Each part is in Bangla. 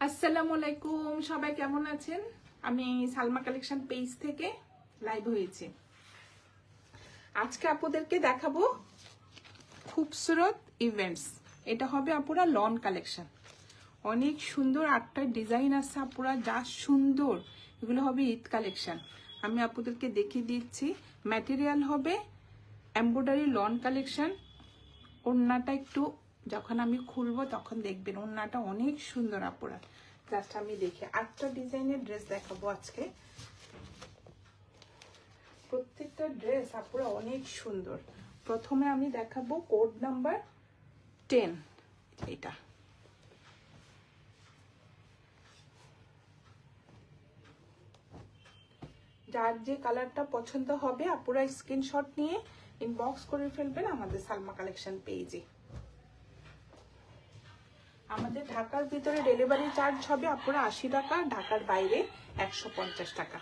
আসসালামু আলাইকুম, সবাই কেমন আছেন? আমি সালমা কালেকশন পেজ থেকে লাইভ হয়েছি। আজকে আপনাদেরকে দেখাবো খুবসুরত ইভেন্টস। এটা হবে আপুরা লন কালেকশন। অনেক সুন্দর 8টা ডিজাইন আছে আপুরা, যা সুন্দর। এগুলো হবে ঈদ কালেকশন। আমি আপনাদেরকে দেখিয়ে দিচ্ছি। ম্যাটেরিয়াল হবে এমব্রয়ডারি লন কালেকশন। ওড়নাটা একটু যখন আমি খুলবো তখন দেখবেন ওড়নাটা অনেক সুন্দর আপুরা। জাস্ট আমি দেখি 8টা ডিজাইনের ড্রেস দেখাবো আজকে। প্রত্যেকটা ড্রেস আপুরা অনেক সুন্দর। প্রথমে আমি দেখাবো কোড নাম্বার 10। এটা যার যে কালারটা পছন্দ হবে আপুরা স্ক্রিনশট নিয়ে ইনবক্স করে ফেলবেন আমাদের সালমা কালেকশন পেজে। আমাদের ঢাকার ভিতরে ডেলিভারি চার্জ হবে আপুরা 80 টাকা, ঢাকার বাইরে 150 টাকা।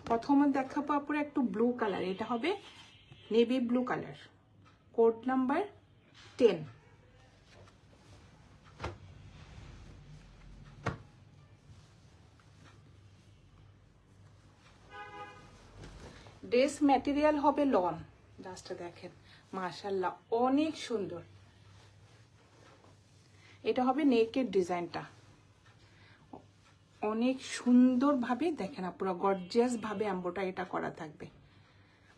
প্রথমে দেখাবো আপুরা একটু ব্লু কালার। এটা হবে navy blue colour, code number 10। Dress material হবে লন। জাস্ট দেখেন মাশাআল্লাহ অনেক সুন্দর। এটা হবে নেকের ডিজাইনটা অনেক সুন্দর ভাবে দেখেন পুরো গর্জিয়াস ভাবে এমব্রয়ডারিটা করা থাকবে।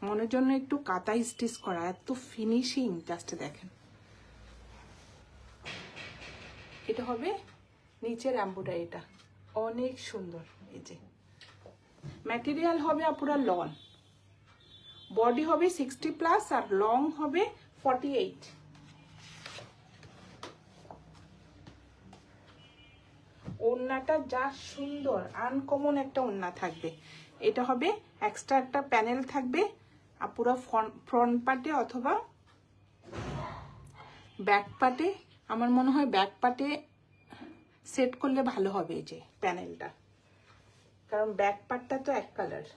মনের জন্য একটু কাঁথা স্টিচ করা, এত ফিনিশিং। জাস্ট দেখেন এটা হবে নিচের এমব্রয়ডারিটা অনেক সুন্দর। এই যে ম্যাটেরিয়াল হবে পুরো লন, বডি হবে 60+ আর লং হবে 48। ওড়নাটা যা সুন্দর, আনকমন একটা ওড়না থাকবে। এটা হবে এক্সট্রা একটা প্যানেল থাকবে পুরো ফ্রন্ট পার্টে অথবা ব্যাক পার্টে। আমার মনে হয় ব্যাক পার্টে সেট করলে ভালো হবে এই যে প্যানেলটা, কারণ ব্যাক পার্টটা তো এক কালার।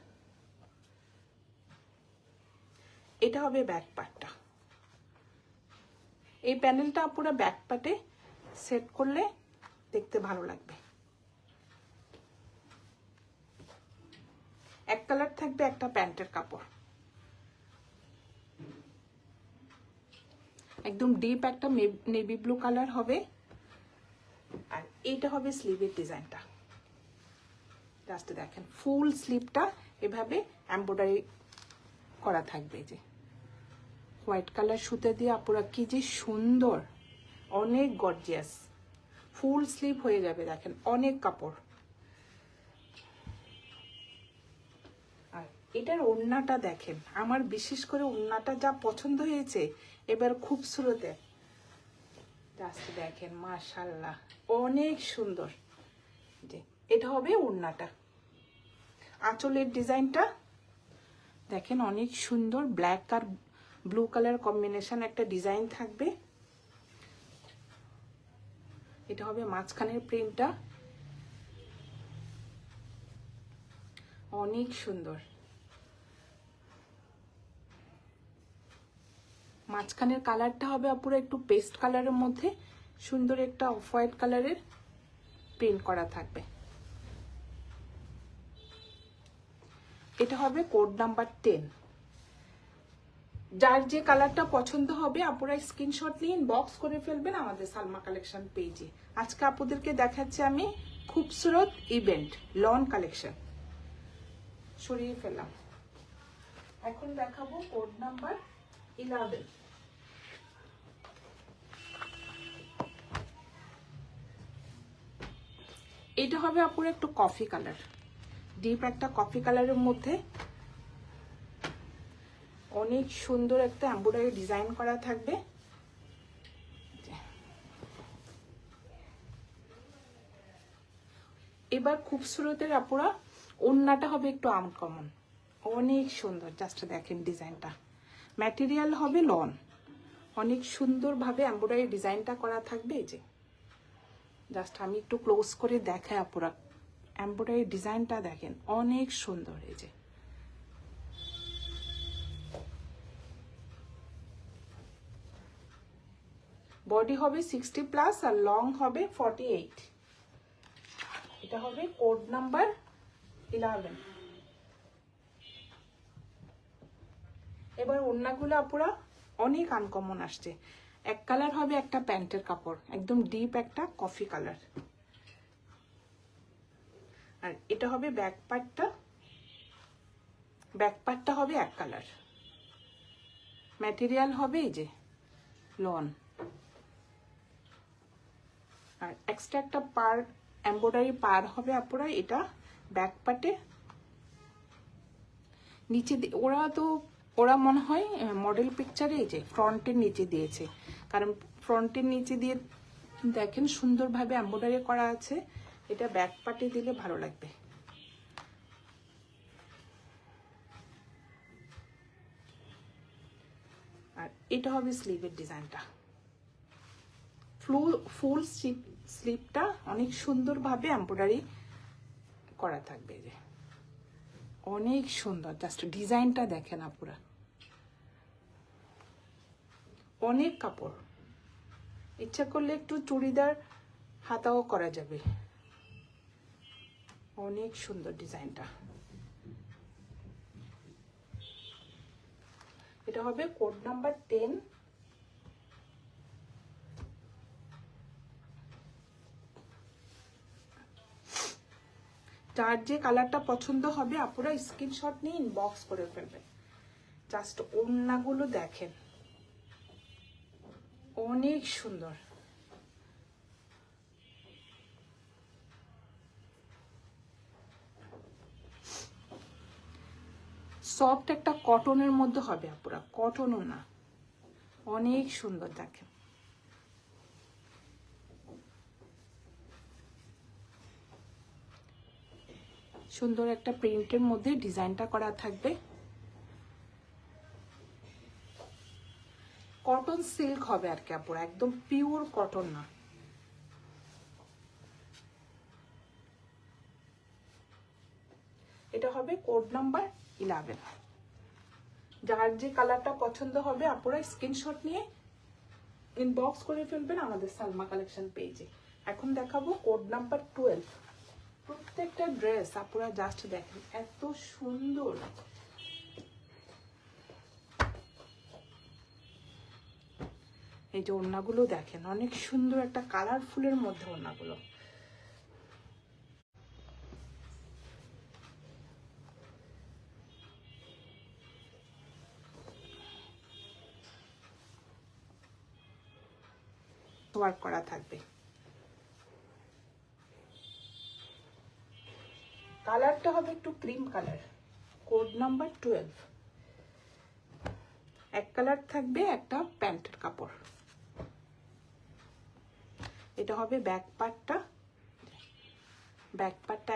এটা হবে ব্যাক পার্টটা। এই প্যানেলটা পুরো ব্যাক পার্টে সেট করলে দেখতে ভালো লাগবে। এক কালার থাকবে একটা প্যান্টের কাপড়, একদম ডিপ একটা নেভি ব্লু কালার হবে। আর এইটা হবে স্লিভের ডিজাইনটা। জাস্ট দেখেন ফুল স্লিভটা এভাবে এমব্রয়ডারি করা থাকবে। যে হোয়াইট কালার সুতে দিয়ে আপুরা কি যে সুন্দর, অনেক গর্জিয়াস। ফুল স্লিভ হয়ে যাবে, দেখেন অনেক কাপড়। আর এটার ওড়নাটা দেখেন, আমার বিশেষ করে ওড়নাটা যা পছন্দ হয়েছে এবার খুবসুরতে। জাস্ট দেখেন মাশাআল্লাহ অনেক সুন্দর। যে এটা হবে ওড়নাটা। আঁচলের ডিজাইনটা দেখেন অনেক সুন্দর, ব্ল্যাক আর ব্লু কালার কম্বিনেশন একটা ডিজাইন থাকবে। এটা হবে মাঝখানের প্রিন্টটা অনেক সুন্দর। মাঝখানের কালারটা হবে পুরো একটু পেস্ট কালারের মধ্যে সুন্দর একটা অফ হোয়াইট কালারের প্রিন্ট করা থাকবে। এটা হবে কোড নাম্বার 10। যার যে কালারটা পছন্দ হবে আপুরা স্ক্রিনশট নিয়ে ইনবক্স করে ফেলবেন আমাদের সালমা কালেকশন পেজে। আজকে আপুদেরকে দেখাচ্ছি আমি খুবসুরত ইভেন্ট লন কালেকশন। সরিয়ে ফেললাম। এখন দেখাবো কোড নাম্বার 11। এটা হবে আপুরা একটু কফি কালার, ডিপ একটা কফি কালারের মধ্যে অনেক সুন্দর একটা এমব্রয়ডারি ডিজাইন করা থাকবে। এবার খুবসুরতের আপুরা ওড়নাটা হবে একটু আনকমন, অনেক সুন্দর। জাস্ট দেখেন ডিজাইনটা। ম্যাটেরিয়াল হবে লন, অনেক সুন্দরভাবে এমব্রয়ডারি ডিজাইনটা করা থাকবে। এই যে জাস্ট আমি একটু ক্লোজ করে দেখাই আপুরা, এমব্রয়ডারি ডিজাইনটা দেখেন অনেক সুন্দর। এই যে বডি হবে 60+ আর লং হবে 48। এটা হবে কোড নাম্বার 11। এবার ওড়নাগুলো আপুরা অনেক আনকমন আসছে। এক কালার হবে একটা প্যান্টের কাপড়, একদম ডিপ একটা কফি কালার। আর এটা হবে ব্যাক পার্টটা হবে এক কালার। ম্যাটেরিয়াল হবে এই যে লন। আর এক্সট্রা একটা পার এমব্রয়ডারি পার হবে আপুরা এটা ব্যাক পার্টে। নিচে ওরা মনে হয় মডেল পিকচারে এই যে ফ্রন্টের নিচে দিয়েছে, কারণ ফ্রন্টের নিচে দিয়ে দেখেন সুন্দরভাবে এমব্রয়ডারি করা আছে। এটা ব্যাক পার্টে দিলে ভালো লাগবে। আর এটা হবে স্লিভের ডিজাইনটা। ফুল স্লিভটা অনেক সুন্দরভাবে এমব্রয়ডারি করা থাকবে। যে অনেক সুন্দর, জাস্ট ডিজাইনটা দেখেন আপুরা। অনেক কাপড়, ইচ্ছা করলে একটু চুড়িদার হাতাও করা যাবে। অনেক সুন্দর ডিজাইনটা। এটা হবে কোড নাম্বার 10। যার যে কালারটা পছন্দ হবে আপুরা স্ক্রিনশট নিয়ে ইনবক্স করে ফেলবেন। জাস্ট ওড়নাগুলো দেখেন, অনেক সুন্দর। সফট একটা কটনের মধ্যে হবে আপুরা, কটনও না, অনেক সুন্দর দেখেন। সুন্দর একটা প্রিন্টের মধ্যে ডিজাইনটা করা থাকবে। কটন সিল্ক হবে আর কি আপুরা, একদম পিওর কটন না। এটা হবে কোড নাম্বার 11। যার যে কালারটা পছন্দ হবে আপুরা স্ক্রিনশট নিয়ে ইনবক্স করে ফেলবেন আমাদের সালমা কালেকশন পেজে। এখন দেখাবো কোড নাম্বার 12। প্রত্যেকটা ড্রেস আপুরা জাস্ট দেখেন এত সুন্দর। এই যে ওড়নাগুলো দেখেন, অনেক সুন্দর একটা কালারফুলের মধ্যে ওড়নাগুলো। ওয়ার্ক করা থাকবে। কালারটা হবে একটু ক্রিম কালার, কোড নাম্বার 12। এক কালার থাকবে একটা প্যান্টের কাপড়। এটা হবে ব্যাক পার্টটা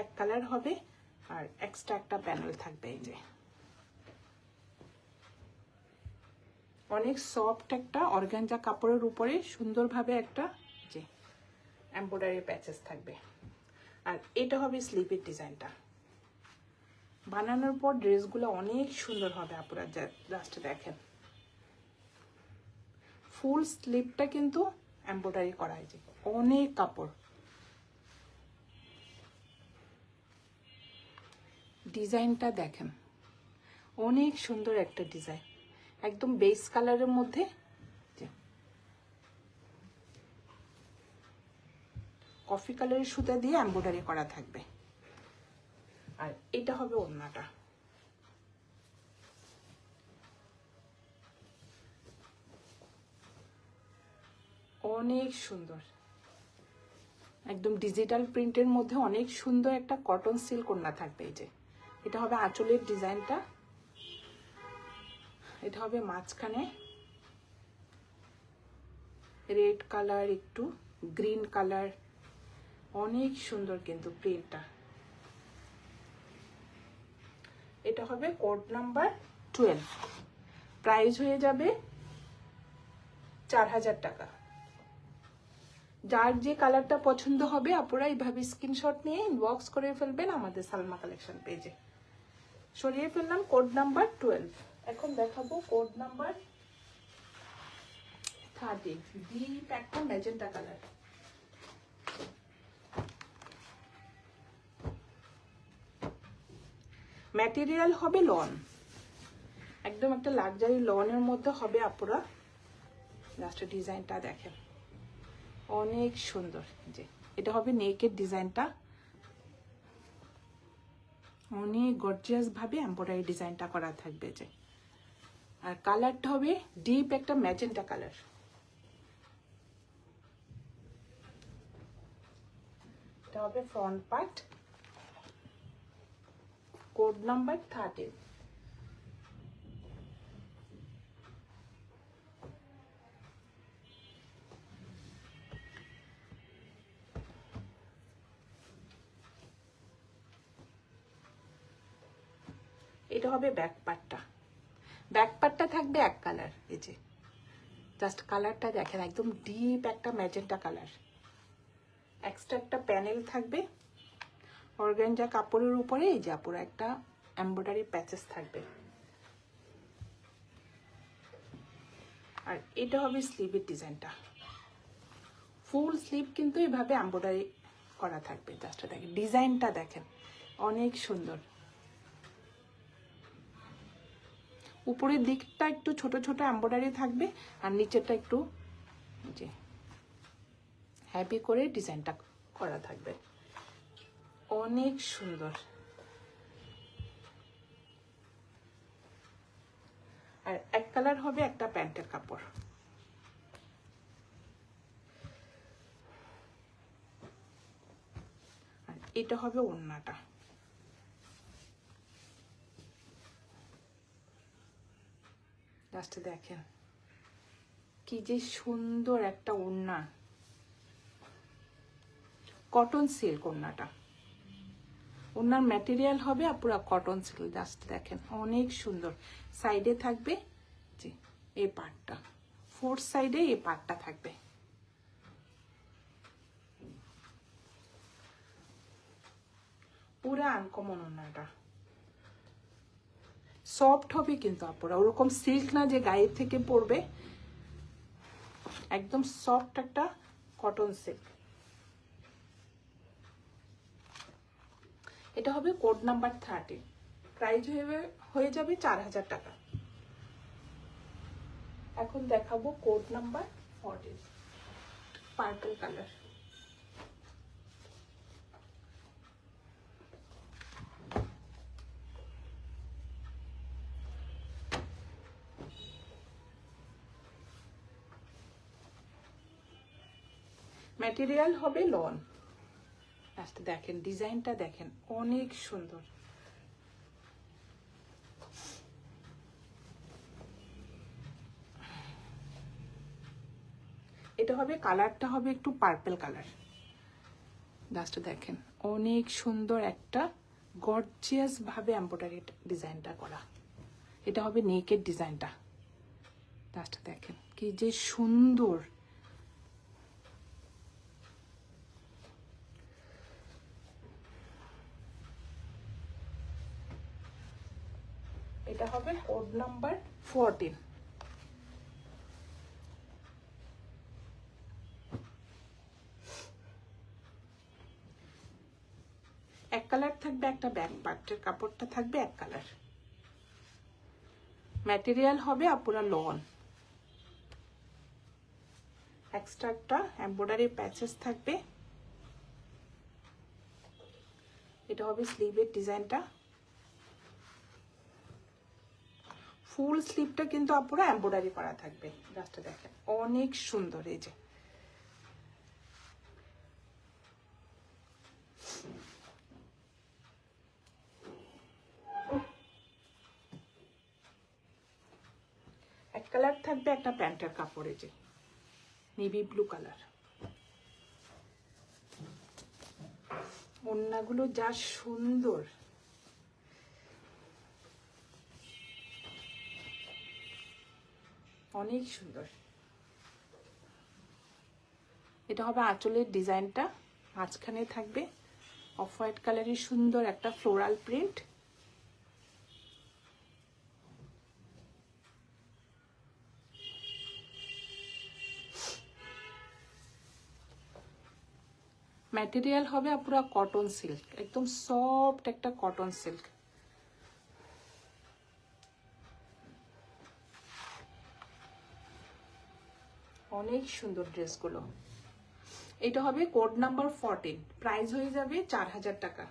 এক কালার হবে আর এক্সট্রা একটা প্যানেল থাকবে। এই যে অনেক সফট একটা অর্গানজা কাপড়ের উপরে সুন্দরভাবে একটা যে এমব্রয়ডারি প্যাচেস থাকবে। আর এটা হবে স্লিভের ডিজাইনটা। বানানোর পর ড্রেসগুলো অনেক সুন্দর হবে আপনারা জাস্ট দেখেন। ফুল স্লিভটা কিন্তু এমব্রয়ডারি করা হয়েছে, অনেক কাপড়। ডিজাইনটা দেখেন, অনেক সুন্দর একটা ডিজাইন, একদম বেস কালারের মধ্যে কফি কালারের সুতা দিয়ে এমব্রয়ডারি করা থাকবে। আর এটা হবে ওড়নাটা। অনেক সুন্দর, একদম ডিজিটাল প্রিন্টের মধ্যে অনেক সুন্দর একটা কটন সিল্ক ওড়না থাকবে। এই যে এটা হবে আঁচলের ডিজাইনটা। এটা হবে মাঝখানে রেড কালার, একটু গ্রিন কালার, অনেক সুন্দর কিন্তু প্রিন্টটা। এটা হবে কোড নাম্বার 12। প্রাইস হয়ে যাবে 4000 টাকা। যার যে কালারটা পছন্দ হবে আপনারা এইভাবে স্ক্রিনশট নিয়ে ইনবক্স করে ফেলবেন আমাদের সালমা কালেকশন পেজে। সরিয়ে ফেললাম কোড নাম্বার 12। এখন দেখাবো কোড নাম্বার 13 ডিপ একটা ম্যাজেন্টা কালার। ম্যাটেরিয়াল হবে লন, একদম একটা লাক্সারি লনের মধ্যে হবে আপুরা। লাস্ট ডিজাইনটা দেখেন, অনেক সুন্দর। যে এটা হবে নেকের ডিজাইনটা, অনেক গর্জিয়াস ভাবে এমব্রয়ডারি ডিজাইনটা করা থাকবে। যে আর কালারটা হবে ডিপ একটা ম্যাজেন্টা কালার। এটা হবে ফ্রন্ট পার্ট, কোড নাম্বার 13। এটা হবে ব্যাক পার্টটা। ব্যাক পার্টটা থাকবে এক কালার। এই যে জাস্ট কালারটা দেখেন, একদম ডিপ একটা ম্যাজেন্টা কালার। এক্সট্রা একটা প্যানেল থাকবে অর্গানজা কাপড়ের উপরে। এই যে পুরো একটা এমব্রয়ডারি প্যাচেস থাকবে। আর এটা হবে স্লিভের ডিজাইনটা, ফুল স্লিভ কিন্তু এভাবে এমব্রয়ডারি করা থাকবে। জাস্ট দেখেন ডিজাইনটা দেখেন, অনেক সুন্দর। উপরের দিকটা একটু ছোট ছোট এমব্রয়ডারি থাকবে, আর নিচেরটা একটু যে হ্যাভি করে ডিজাইনটা করা থাকবে, অনেক সুন্দর। আর এক কালার হবে একটা প্যান্টের কাপড়। আর এটা হবে ওড়নাটা। জাস্ট দেখেন কি যে সুন্দর একটা ওড়না, কটন সিল্ক ওড়নাটা। ওড়নার ম্যাটেরিয়াল হবে পুরো কটন সিল্ক। জাস্ট দেখেন অনেক সুন্দর। সাইডে থাকবে যে এই পার্টটা, ফোর্থ সাইডে এই পার্টটা থাকবে। পুরো আনকমন ওড়নাটা, সফট হবে কিন্তু আপুরা, ওরকম সিল্ক না যে গায়ে থেকে পড়বে, একদম সফট একটা কটন সিল্ক। এটা হবে কোড নাম্বার 13। প্রাইস হয়ে যাবে 4000 টাকা। এখন দেখাবো code number 14, purple colour. Material হবে লন। আচ্ছা দেখেন ডিজাইনটা দেখেন, অনেক সুন্দর। এটা হবে কালারটা হবে একটু পার্পল কালার। জাস্ট দেখেন অনেক সুন্দর একটা গর্জিয়াস ভাবে এমব্রয়ডারি ডিজাইনটা করা। এটা হবে নেকের ডিজাইনটা। জাস্ট দেখেন কি যে সুন্দর। এটা হবে কোড নাম্বার 14। এক কালার থাকবে, একটা ব্যাক পার্টের কাপড়টা থাকবে এক কালার। ম্যাটেরিয়াল হবে পুরা লন। এক্সট্রা একটা এমব্রয়ডারি প্যাচেস থাকবে। এটা হবে স্লিভের ডিজাইনটা। ফুল স্লিভটা কিন্তু পুরো এমব্রয়ডারি করা থাকবে। জাস্ট দেখেন অনেক সুন্দর। এই যে এক কালার থাকবে একটা প্যান্টের কাপড়ে, যে নেভি ব্লু কালার। ওড়নাগুলো যা সুন্দর, অনেক সুন্দর। এটা হবে আঁচলের ডিজাইনটা, মাঝখানে থাকবে অফ হোয়াইট কালারের সুন্দর একটা ফ্লোরাল প্রিন্ট। ম্যাটেরিয়াল হবে পুরো কটন সিল্ক, একদম সফট একটা কটন সিল্ক। অনেক সুন্দর ড্রেসগুলো। এটা হবে কোড নাম্বার 14, প্রাইস হয়ে যাবে 4000 টাকা।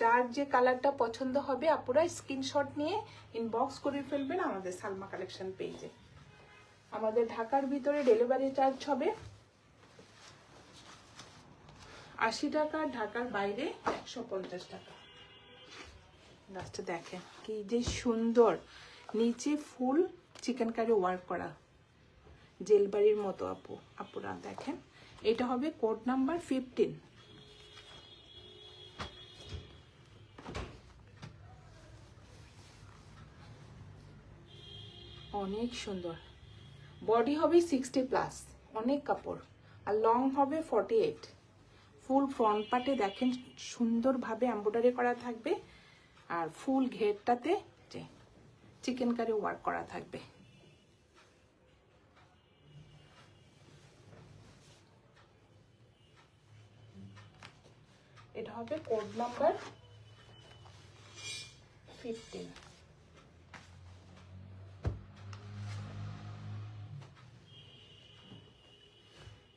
যার যে কালারটা পছন্দ হবে আপুরা স্ক্রিনশট নিয়ে ইনবক্স করে ফেলবেন আমাদের সালমা কালেকশন পেজে। আমাদের ঢাকার ভিতরে ডেলিভারি চার্জ হবে 80 টাকা, ঢাকার বাইরে 150 টাকা। লাস্টে দেখেন কি যে সুন্দর, নিচে ফুল চিকেন কারি ওয়ার্ক করা, জেলবাড়ির মতো আপুরা দেখেন। এটা হবে কোড নাম্বার 15। অনেক সুন্দর, বডি হবে 60+, অনেক কাপড়, আর লং হবে 48। ফুল ফ্রন্ট পার্টে দেখেন সুন্দরভাবে এমব্রয়ডারি করা থাকবে, আর ফুল ঘেরটাতে যে চিকেন কারি ওয়ার্ক করা থাকবে। এটা হবে কোড নাম্বার 15।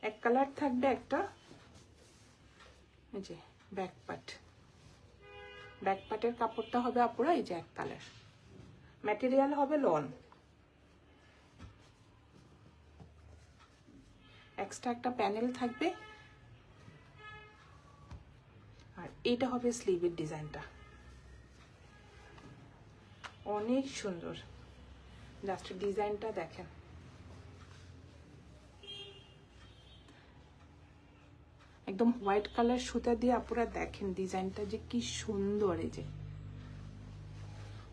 এক কালার থাকবে একটা, এই যে ব্যাক পার্টের কাপড়টা হবে আপুরা এই যে এক কালার, ম্যাটেরিয়াল হবে লন, এক্সট্রা একটা প্যানেল থাকবে। আর এটা হবে স্লিভের ডিজাইনটা, অনেক সুন্দর। জাস্ট ডিজাইনটা দেখেন, একদম হোয়াইট কালার সুতা দিয়ে আপুরা দেখেন ডিজাইনটা যে কি সুন্দর। এই যে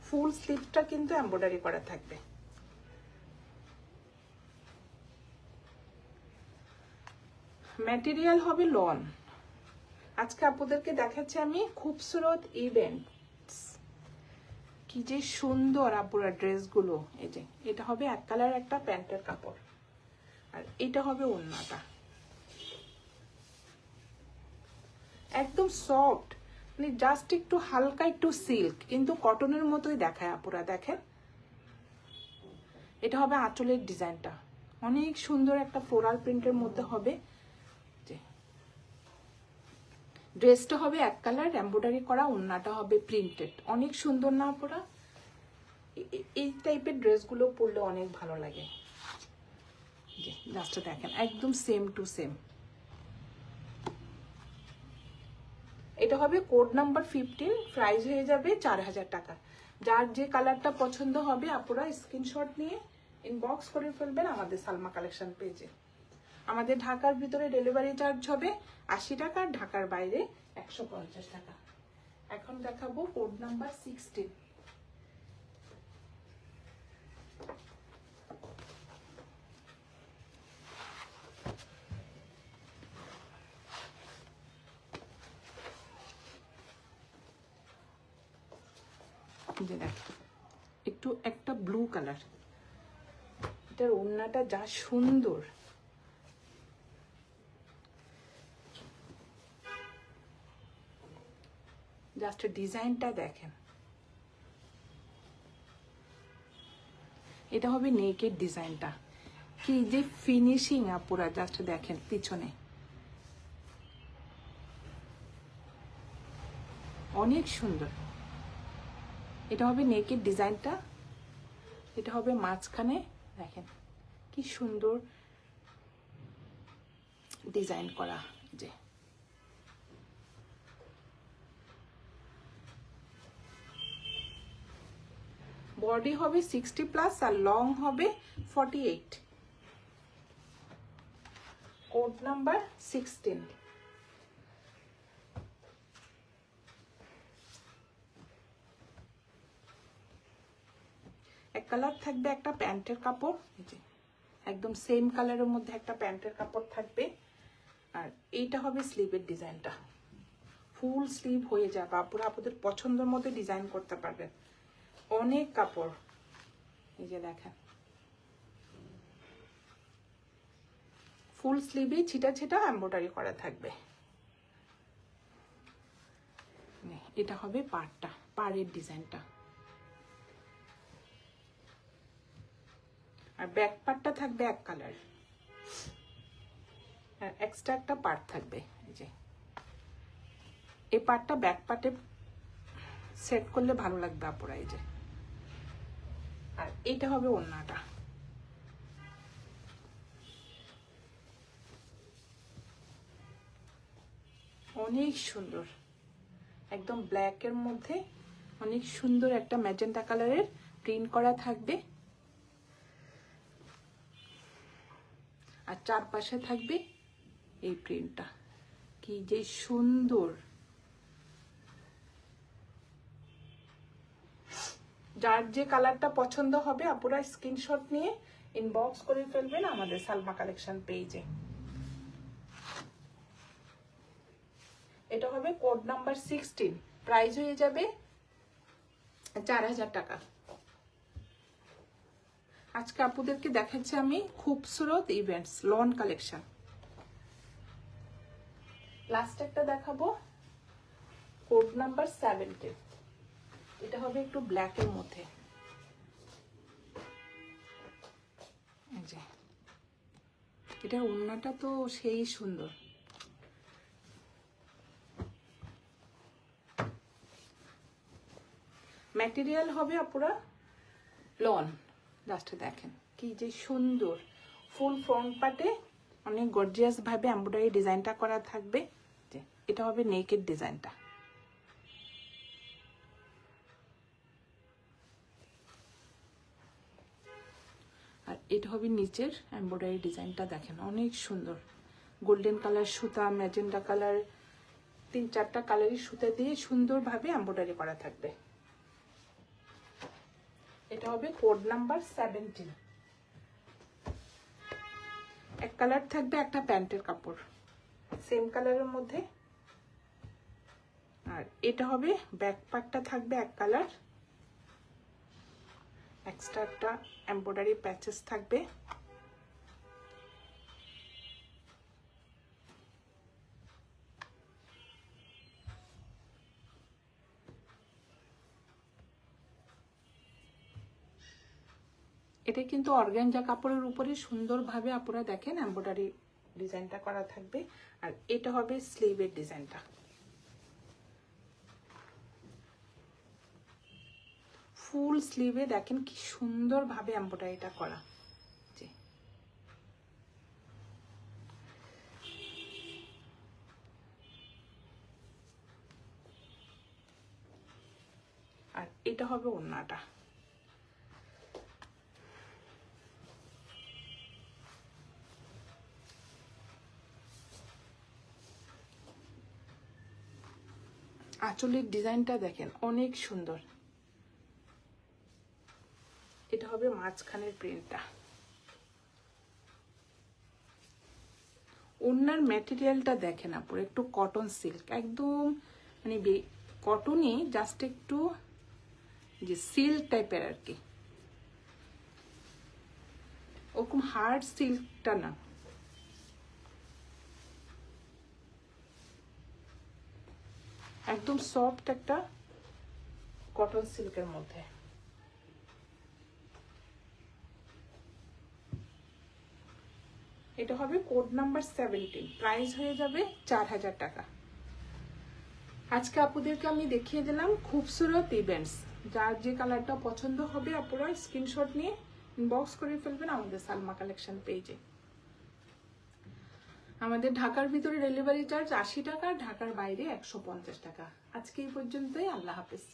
ফুল স্লিভটা কিন্তু এমব্রয়ডারি করা থাকবে। ম্যাটেরিয়াল হবে লন। আজকে আপনাদেরকে দেখাচ্ছি আমি খুবসুরত ইভেন্ট, কি যে সুন্দর আপুরা ড্রেসগুলো। এই যে এটা হবে এক কালার একটা প্যান্টের কাপড়, আর এটা হবে ওড়নাটা, একদম সফট, মানে জাস্ট একটু হালকা একটু সিল্ক, কিন্তু কটনের মতোই দেখায় আপুরা দেখেন। এটা হবে আঁচলের ডিজাইনটা, অনেক সুন্দর একটা ফ্লোরাল প্রিন্টের মধ্যে হবে। ড্রেসটা হবে এক কালার এমব্রয়ডারি করা, ওড়নাটা হবে প্রিন্টেড। অনেক সুন্দর না আপুরা? এই টাইপের ড্রেসগুলো পরলে অনেক ভালো লাগে। জাস্ট দেখেন একদম সেম টু সেম। এটা হবে কোড নাম্বার 15, প্রাইস হয়ে যাবে 4000 টাকা। যার যে কালারটা পছন্দ হবে আপুরা স্ক্রিনশট নিয়ে ইনবক্স করে ফেলবেন আমাদের সালমা কালেকশন পেজে। আমাদের ঢাকার ভিতরে ডেলিভারি চার্জ হবে 80 টাকা, ঢাকার বাইরে 150 টাকা। এখন দেখাবো কোড নাম্বার 16। একটু একটা ব্লু কালার, এটার ওড়নাটা যা সুন্দর। জাস্ট ডিজাইনটা দেখেন, এটা হবে নেকের ডিজাইনটা, কি যে ফিনিশিং আপুরা জাস্ট দেখেন পিছনে, অনেক সুন্দর। এটা হবে নেকের ডিজাইনটা, এটা হবে মাঝখানে দেখেন কি সুন্দর ডিজাইন করা। যে বডি হবে 60+, আর লং হবে 48। Code number 16। এক কালার থাকবে একটা প্যান্টের কাপড়, একদম সেম কালারের মধ্যে একটা প্যান্টের কাপড় থাকবে। আর এইটা হবে স্লিভের ডিজাইনটা, ফুল স্লিভ হয়ে যাবে, আপুরা আপনাদের পছন্দের মতো ডিজাইন করতে পারবেন। অনেক কাপড়, এই যে দেখেন ফুল স্লিভে ছিটা ছিটা এমব্রয়ডারি করা থাকবে। এটা হবে পাড়টা, পাড়ের ডিজাইনটা। আর ব্যাক পার্টটা থাকবে এক কালার, আর এক্সট্রা একটা পার্ট থাকবে। এই যে এই পার্টটা ব্যাক পার্টে সেট করলে ভালো লাগবে আপুরা। এই যে, আর এইটা হবে ওড়নাটা। অনেক সুন্দর, একদম ব্ল্যাকের মধ্যে অনেক সুন্দর একটা ম্যাজেন্টা কালারের প্রিন্ট করা থাকবে, আর চারপাশে থাকবে এই প্রিন্টটা। কি যে সুন্দর! যার যে কালারটা পছন্দ হবে আপুরা স্ক্রিনশট নিয়ে ইনবক্স করে ফেলবেন আমাদের সালমা কালেকশন পেজে। এটা হবে কোড নাম্বার 16, প্রাইস হয়ে যাবে 4000 টাকা। আজকে আপুদেরকে দেখাচ্ছি আমি খুবসুরত ইভেন্টস লন কালেকশন। লাস্ট একটা দেখাবো কোড নাম্বার 17, এটা হবে একটু ব্ল্যাকের মধ্যে। এই যে এটা ওড়নাটা তো সেই সুন্দর। ম্যাটেরিয়াল হবে আপুরা লন। লাস্টে দেখেন কি যে সুন্দর, ফুল ফ্রন্ট পার্টে অনেক গর্জিয়াস ভাবে এমব্রয়ডারি ডিজাইনটা করা থাকবে। যে এটা হবে নেকের ডিজাইনটা। আর এটা হবে নিচের এমব্রয়ডারি ডিজাইনটা। দেখেন অনেক সুন্দর, গোল্ডেন কালার সুতা, ম্যাজেন্টা কালার, 3-4টা কালারই সুতা দিয়ে সুন্দরভাবে এমব্রয়ডারি করা থাকবে। এটা হবে কোড নাম্বার 17। এক কালার থাকবে, একটা প্যান্টের কাপড় সেম কালারের মধ্যে। আর এটা হবে ব্যাক পার্টটা থাকবে এক কালার, এক্সট্রা একটা এমব্রয়ডারি প্যাচেস থাকবে। এটা কিন্তু অর্গানজা কাপড়ের উপরে সুন্দরভাবে আপনারা দেখেন এমব্রয়ডারি ডিজাইনটা করা থাকবে। আর এটা হবে স্লিভের ডিজাইনটা। ফুল স্লিভে দেখেন কি সুন্দরভাবে এমব্রয়ডারিটা করা। আর এটা হবে ওড়নাটা। আঁচলের ডিজাইনটা দেখেন অনেক সুন্দর। এটা হবে মাঝখানের প্রিন্টটা। ওড়নার ম্যাটেরিয়ালটা দেখেন আপুরা, একটু কটন সিল্ক, একদম মানে কটনই, জাস্ট একটু যে সিল্ক টাইপের আর কি, ওরকম হার্ড সিল্কটা না। একদম সফট একটা কটন সিল্কের মধ্যে। এটা হবে কোড নাম্বার 17, প্রাইস হয়ে যাবে 4000 টাকা। আজকে আপুদেরকে আমি দেখিয়ে দিলাম খুবসুরত ইভেন্টস। যার যে কালারটা পছন্দ হবে আপুরা স্ক্রিনশট নিয়ে ইনবক্স করে ফেলবেন আমাদের সালমা কালেকশন পেজে। আমাদের ঢাকার ভিতরে ডেলিভারি চার্জ 80 টাকা, ঢাকার বাইরে 150 টাকা। আজকে এই পর্যন্তই, আল্লাহ হাফেজ।